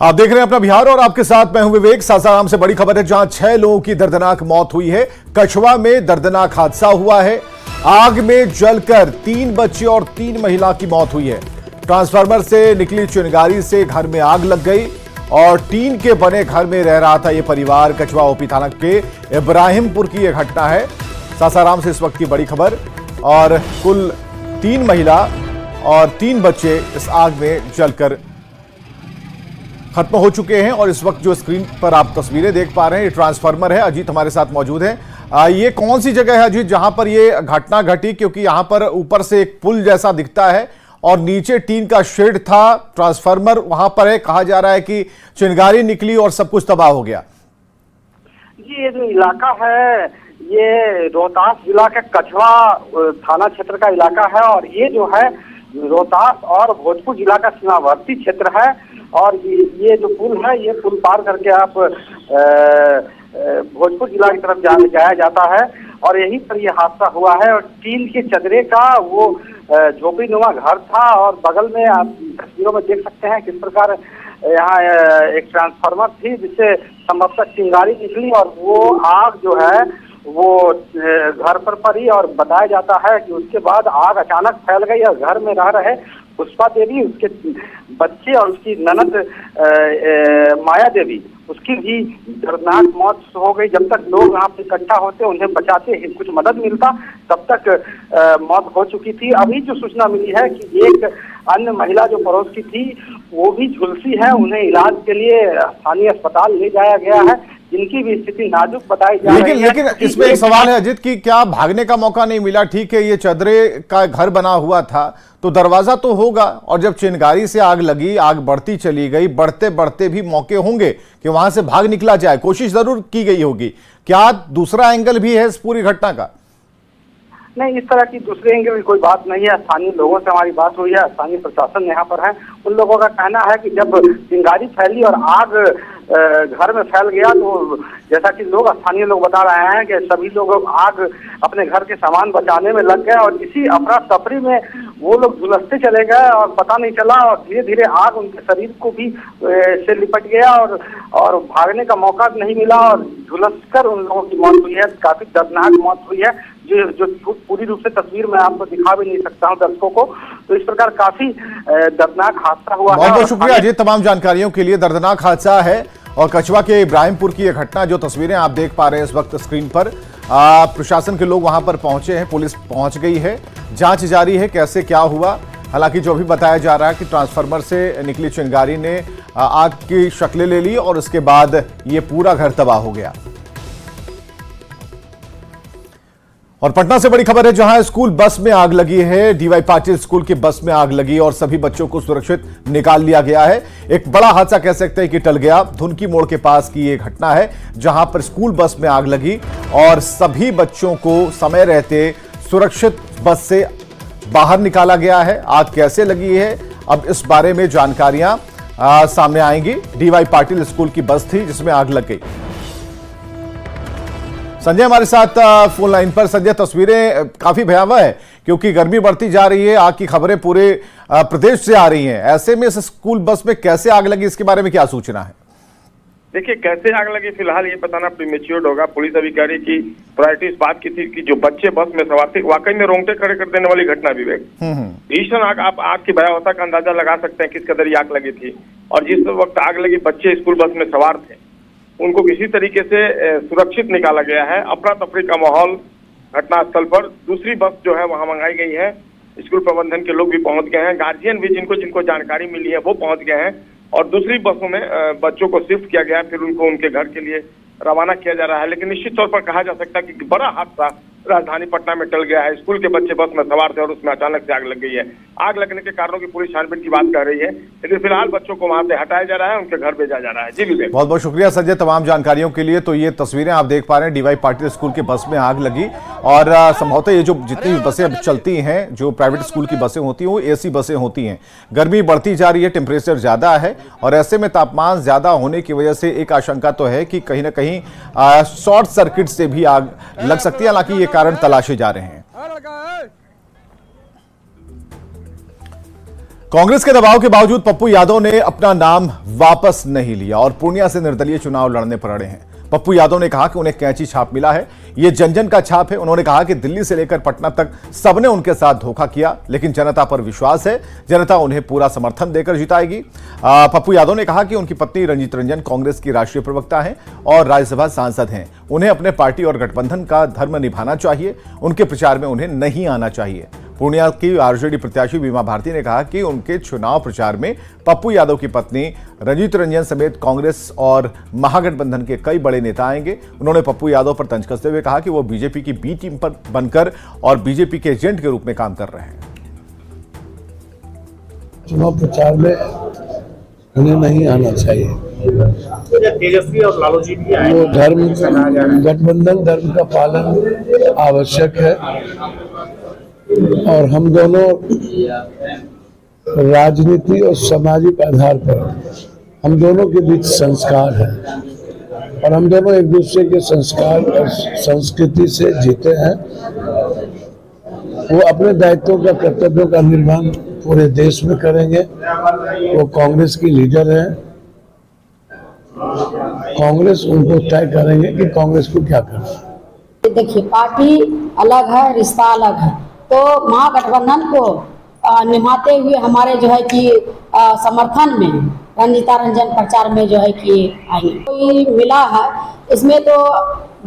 आप देख रहे हैं अपना बिहार और आपके साथ मैं हूं विवेक। सासाराम से बड़ी खबर है, जहां 6 लोगों की दर्दनाक मौत हुई है। कछवा में दर्दनाक हादसा हुआ है। आग में जलकर 3 बच्चे और 3 महिला की मौत हुई है। ट्रांसफार्मर से निकली चिंगारी से घर में आग लग गई और टीन के बने घर में रह रहा था यह परिवार। कछवा ओपी थाना के इब्राहिमपुर की यह घटना है। सासाराम से इस वक्त की बड़ी खबर, और कुल 3 महिला और 3 बच्चे इस आग में जलकर खत्म हो चुके हैं। और इस वक्त जो स्क्रीन पर आप तस्वीरें देख पा रहे हैं, ये ट्रांसफार्मर है। अजीत हमारे साथ मौजूद है। ये कौन सी जगह है अजीत जहां पर ये घटना घटी? क्योंकि यहां पर ऊपर से एक पुल जैसा दिखता है और नीचे टीन का शेड था। ट्रांसफार्मर वहां पर है, कहा जा रहा है कि चिंगारी निकली और सब कुछ तबाह हो गया। जी, ये जो इलाका है ये रोहतास जिला के कछवा थाना क्षेत्र का इलाका है और ये जो है रोहतास और भोजपुर जिला का सीमावर्ती क्षेत्र है। और ये जो पुल है, ये पुल पार करके आप भोजपुर जिला की तरफ जाया जाता है और यहीं पर ये हादसा हुआ है। और टीन के चदरे का वो झोपड़ी नुमा घर था और बगल में आप तस्वीरों में देख सकते हैं किस प्रकार यहाँ एक ट्रांसफार्मर थी जिससे संभवतः चिंगारी निकली और वो आग जो है वो घर पर पड़ी। और बताया जाता है कि उसके बाद आग अचानक फैल गई और घर में रह रहे पुष्पा देवी, उसके बच्चे और उसकी ननद माया देवी, उसकी भी दर्दनाक मौत हो गई। जब तक लोग वहाँ पे इकट्ठा होते, उन्हें बचाते, कुछ मदद मिलता, तब तक मौत हो चुकी थी। अभी जो सूचना मिली है कि एक अन्य महिला जो पड़ोस की थी वो भी झुलसी है, उन्हें इलाज के लिए स्थानीय अस्पताल ले जाया गया है, जिनकी भी स्थिति नाजुक बताई जा रही है। लेकिन इसमें एक सवाल है अजीत कि क्या भागने का मौका नहीं मिला? ठीक है, ये चदरे का घर बना हुआ था तो दरवाजा तो होगा, और जब चिंगारी से आग लगी, आग बढ़ती चली गई, बढ़ते बढ़ते भी मौके होंगे कि वहां से भाग निकला जाए, कोशिश जरूर की गई होगी। क्या दूसरा एंगल भी है इस पूरी घटना का? नहीं, इस तरह की दूसरे एंगल की कोई बात नहीं है। स्थानीय लोगों से हमारी बात हुई है, स्थानीय प्रशासन यहाँ पर है। उन लोगों का कहना है कि जब चिंगारी फैली और आग घर में फैल गया तो जैसा कि स्थानीय लोग बता रहे हैं कि सभी लोग आग अपने घर के सामान बचाने में लग गए और इसी अफरा तफरी में वो लोग झुलसते चले गए और पता नहीं चला और धीरे धीरे आग उनके शरीर को भी से लिपट गया और भागने का मौका नहीं मिला और झुलसकर उन लोगों की मौत हुई है। काफी दर्दनाक मौत हुई है जो पूरी रूप से तस्वीर में आपको दिखा भी नहीं सकता हूँ दर्शकों को। तो इस प्रकार काफी दर्दनाक हादसा हुआ है। बहुत बहुत शुक्रिया अजय तमाम जानकारियों के लिए। दर्दनाक हादसा है और कछवा के इब्राहिमपुर की यह घटना, जो तस्वीरें आप देख पा रहे हैं इस वक्त स्क्रीन पर। प्रशासन के लोग वहां पर पहुंचे हैं, पुलिस पहुंच गई है, जांच जारी है कैसे क्या हुआ। हालांकि जो भी बताया जा रहा है कि ट्रांसफार्मर से निकली चिंगारी ने आग की शक्लें ले ली और उसके बाद ये पूरा घर तबाह हो गया। और पटना से बड़ी खबर है, जहां स्कूल बस में आग लगी है। डीवाई पाटिल स्कूल की बस में आग लगी और सभी बच्चों को सुरक्षित निकाल लिया गया है। एक बड़ा हादसा कह सकते हैं कि टल गया। धुनकी मोड़ के पास की यह घटना है, जहां पर स्कूल बस में आग लगी और सभी बच्चों को समय रहते सुरक्षित बस से बाहर निकाला गया है। आग कैसे लगी है, अब इस बारे में जानकारियां सामने आएंगी। डीवाई पाटिल स्कूल की बस थी जिसमें आग लग गई। संजय हमारे साथ फोन लाइन पर। संजय, तस्वीरें काफी भयावह है क्योंकि गर्मी बढ़ती जा रही है, आग की खबरें पूरे प्रदेश से आ रही हैं। ऐसे में इस स्कूल बस में कैसे आग लगी, इसके बारे में क्या सूचना है? देखिए, कैसे आग लगी फिलहाल ये बताना प्रीमेच्योर होगा। पुलिस अधिकारी की प्रायोरिटी इस बात की थी कि जो बच्चे बस में सवार थे, वाकई में रोंगटे खड़े कर देने वाली घटना विवेक। भीषण आग, आप आग की भयावहता का अंदाजा लगा सकते हैं किस कदर आग लगी थी। और जिस वक्त आग लगी, बच्चे स्कूल बस में सवार थे, उनको किसी तरीके से सुरक्षित निकाला गया है। अफरा तफरी का माहौल घटनास्थल पर। दूसरी बस जो है वहां मंगाई गई है, स्कूल प्रबंधन के लोग भी पहुंच गए हैं, गार्जियन भी जिनको जानकारी मिली है वो पहुंच गए हैं और दूसरी बसों में बच्चों को शिफ्ट किया गया है, फिर उनको उनके घर के लिए रवाना किया जा रहा है। लेकिन निश्चित तौर पर कहा जा सकता है कि बड़ा हादसा राजधानी पटना में टल गया है। स्कूल के बच्चे बस में सवार थे और उसमें अचानक से आग लग गई है। आग लगने के कारणों की पूरी छानबीन की बात कर रही है, लेकिन फिलहाल बच्चों को वहां से हटाया जा रहा है, उनके घर भेजा जा रहा है। जी विवेक, बहुत बहुत शुक्रिया संजय तमाम जानकारियों के लिए। तो ये तस्वीरें आप देख पा रहे हैं, डीवाई पाटिल स्कूल के बस में आग लगी और संभवतः ये जो जितनी बसें अब चलती हैं, जो प्राइवेट स्कूल की बसें होती हैं, वो एसी बसें होती हैं। गर्मी बढ़ती जा रही है, टेम्परेचर ज्यादा है और ऐसे में तापमान ज्यादा होने की वजह से एक आशंका तो है कि कहीं ना कहीं शॉर्ट सर्किट से भी आग लग सकती है। हालांकि ये कारण तलाशे जा रहे हैं। कांग्रेस के दबाव के बावजूद पप्पू यादव ने अपना नाम वापस नहीं लिया और पूर्णिया से निर्दलीय चुनाव लड़ने पर अड़े हैं। पप्पू यादव ने कहा कि उन्हें कैंची छाप मिला है, ये जन जन का छाप है। उन्होंने कहा कि दिल्ली से लेकर पटना तक सबने उनके साथ धोखा किया, लेकिन जनता पर विश्वास है, जनता उन्हें पूरा समर्थन देकर जिताएगी। पप्पू यादव ने कहा कि उनकी पत्नी रंजीत रंजन कांग्रेस की राष्ट्रीय प्रवक्ता हैं और राज्यसभा सांसद हैं। उन्हें अपने पार्टी और गठबंधन का धर्म निभाना चाहिए, उनके प्रचार में उन्हें नहीं आना चाहिए। पूर्णिया की आरजेडी प्रत्याशी बीमा भारती ने कहा कि उनके चुनाव प्रचार में पप्पू यादव की पत्नी रंजीत रंजन समेत कांग्रेस और महागठबंधन के कई बड़े नेता आएंगे। उन्होंने पप्पू यादव पर तंज कसते हुए कहा कि वो बीजेपी की बी टीम पर बनकर और बीजेपी के एजेंट के रूप में काम कर रहे हैं। चुनाव प्रचार में उन्हें नहीं आना चाहिए। तेजस्वी और लालू जी भी आए। वो धर्म गठबंधन धर्म का पालन आवश्यक है और हम दोनों राजनीति और सामाजिक आधार पर हम दोनों के बीच संस्कार है और हम दोनों एक दूसरे के संस्कार और संस्कृति से जीते हैं। वो अपने दायित्वों का कर्तव्यों का निर्वहन पूरे देश में करेंगे। वो कांग्रेस की लीडर है, कांग्रेस उनको तय करेंगे कि कांग्रेस को क्या करना है। देखिए, पार्टी अलग है, रिश्ता अलग है, तो महागठबंधन को निभाते हुए हमारे जो है कि समर्थन में रंजीता रंजन प्रचार में जो है कि आई कोई मिला है। इसमें तो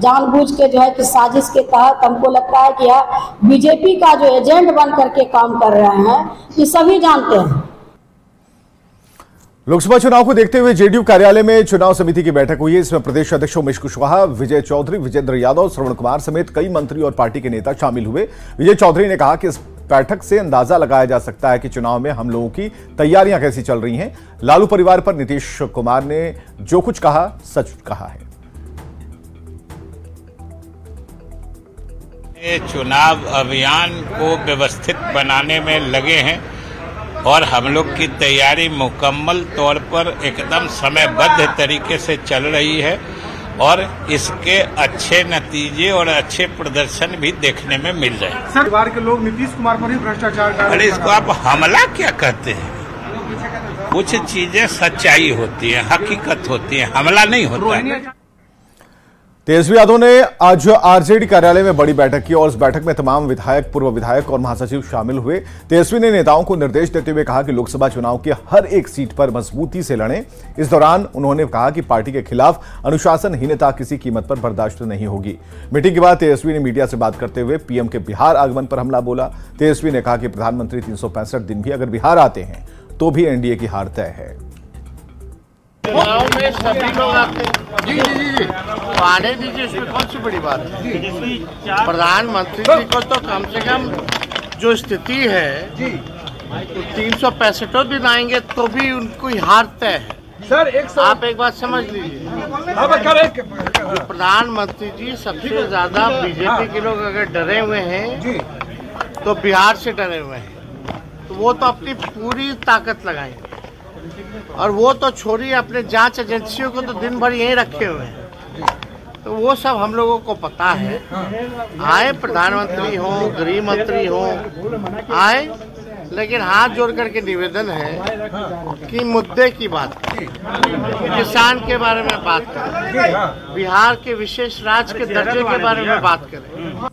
जानबूझ के जो है कि साजिश के तहत हमको लगता है कि यह बीजेपी का जो एजेंट बन करके काम कर रहे हैं, ये सभी जानते हैं। लोकसभा चुनाव को देखते हुए जेडीयू कार्यालय में चुनाव समिति की बैठक हुई है। इसमें प्रदेश अध्यक्ष उमेश कुशवाहा, विजय चौधरी, विजेंद्र यादव, श्रवण कुमार समेत कई मंत्री और पार्टी के नेता शामिल हुए। विजय चौधरी ने कहा कि इस बैठक से अंदाजा लगाया जा सकता है कि चुनाव में हम लोगों की तैयारियां कैसी चल रही हैं। लालू परिवार पर नीतीश कुमार ने जो कुछ कहा सच कहा है। चुनाव अभियान को व्यवस्थित बनाने में लगे हैं और हम लोग की तैयारी मुकम्मल तौर पर एकदम समयबद्ध तरीके से चल रही है और इसके अच्छे नतीजे और अच्छे प्रदर्शन भी देखने में मिल रहे हैं। परिवार के लोग नीतीश कुमार पर ही भ्रष्टाचार कर रहे हैं। अरे इसको आप हमला क्या कहते हैं? कुछ चीजें सच्चाई होती है, हकीकत होती है, हमला नहीं होता है। तेजस्वी यादव ने आज आरजेडी कार्यालय में बड़ी बैठक की और इस बैठक में तमाम विधायक, पूर्व विधायक और महासचिव शामिल हुए। तेजस्वी ने नेताओं को निर्देश देते हुए कहा कि लोकसभा चुनाव की हर एक सीट पर मजबूती से लड़ें। इस दौरान उन्होंने कहा कि पार्टी के खिलाफ अनुशासनहीनता किसी कीमत पर बर्दाश्त नहीं होगी। मीटिंग के बाद तेजस्वी ने मीडिया से बात करते हुए पीएम के बिहार आगमन पर हमला बोला। तेजस्वी ने कहा कि प्रधानमंत्री 365 दिन भी अगर बिहार आते हैं तो भी एनडीए की हार तय है। चुनाव में सभी लोग आते हैं। जी तो आने दीजिए, इसमें कौन सी बड़ी बात है। प्रधानमंत्री जी को तो कम से कम जो स्थिति है तो 365 दिन आएंगे तो भी उनको हार तय है। सर आप एक बात समझ लीजिए, प्रधानमंत्री जी सबसे ज्यादा बीजेपी के लोग अगर डरे हुए हैं तो बिहार से डरे हुए हैं, तो वो तो अपनी पूरी ताकत लगाएंगे और वो तो छोड़िए, अपने जांच एजेंसियों को तो दिन भर यहीं रखे हुए हैं, तो वो सब हम लोगों को पता है। आए प्रधानमंत्री हो, गृह मंत्री हो, आए, लेकिन हाथ जोड़ करके निवेदन है कि मुद्दे की बात करें, किसान के बारे में बात करें, बिहार के विशेष राज्य के दर्जे के बारे में बात करें।